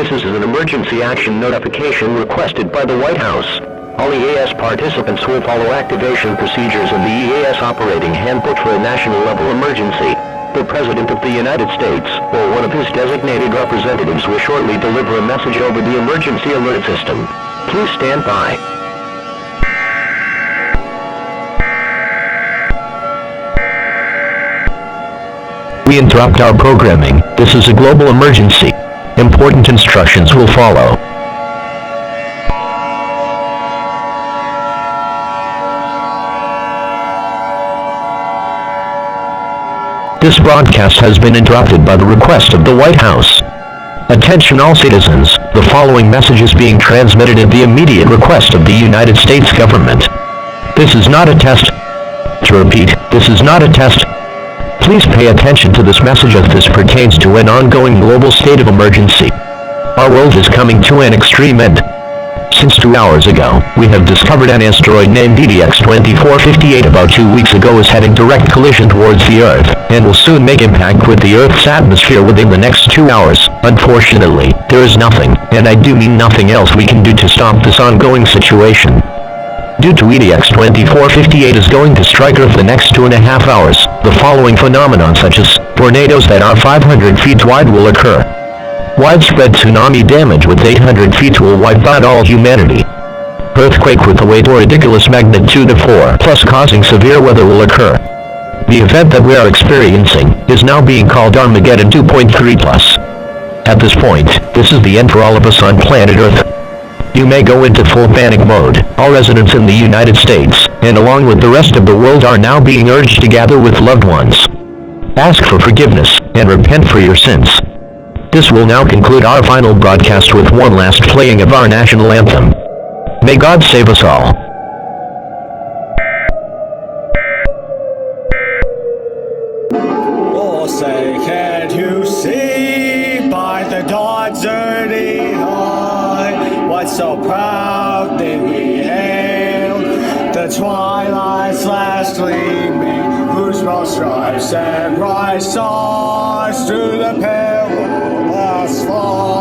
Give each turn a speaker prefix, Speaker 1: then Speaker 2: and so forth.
Speaker 1: This is an emergency action notification requested by the White House. All EAS participants will follow activation procedures of the EAS Operating Handbook for a national level emergency. The President of the United States, or one of his designated representatives, will shortly deliver a message over the emergency alert system. Please stand by. We interrupt our programming. This is a global emergency. Important instructions will follow. This broadcast has been interrupted by the request of the White House. Attention all citizens, the following message is being transmitted at the immediate request of the United States government. This is not a test. To repeat, this is not a test. Please pay attention to this message as this pertains to an ongoing global state of emergency. Our world is coming to an extreme end. Since 2 hours ago, we have discovered an asteroid named ETX2458 about 2 weeks ago is heading direct collision towards the Earth, and will soon make impact with the Earth's atmosphere within the next 2 hours. Unfortunately, there is nothing, and I do mean nothing else we can do to stop this ongoing situation. Due to ETX2458 is going to strike Earth the next 2.5 hours, the following phenomenon such as tornadoes that are 500 feet wide will occur. Widespread tsunami damage with 800 feet will wipe out all humanity. Earthquake with a weight or ridiculous magnitude of 4 plus causing severe weather will occur. The event that we are experiencing is now being called Armageddon 2.3 plus. At this point, this is the end for all of us on planet Earth. You may go into full panic mode. All residents in the United States, and along with the rest of the world, are now being urged to gather with loved ones. Ask for forgiveness, and repent for your sins. This will now conclude our final broadcast with one last playing of our national anthem. May God save us all.
Speaker 2: Oh, say, can't you see by the dawn's early light what so proudly we hailed the twilight's last gleaming, whose broad stripes and bright stars through the perilous fall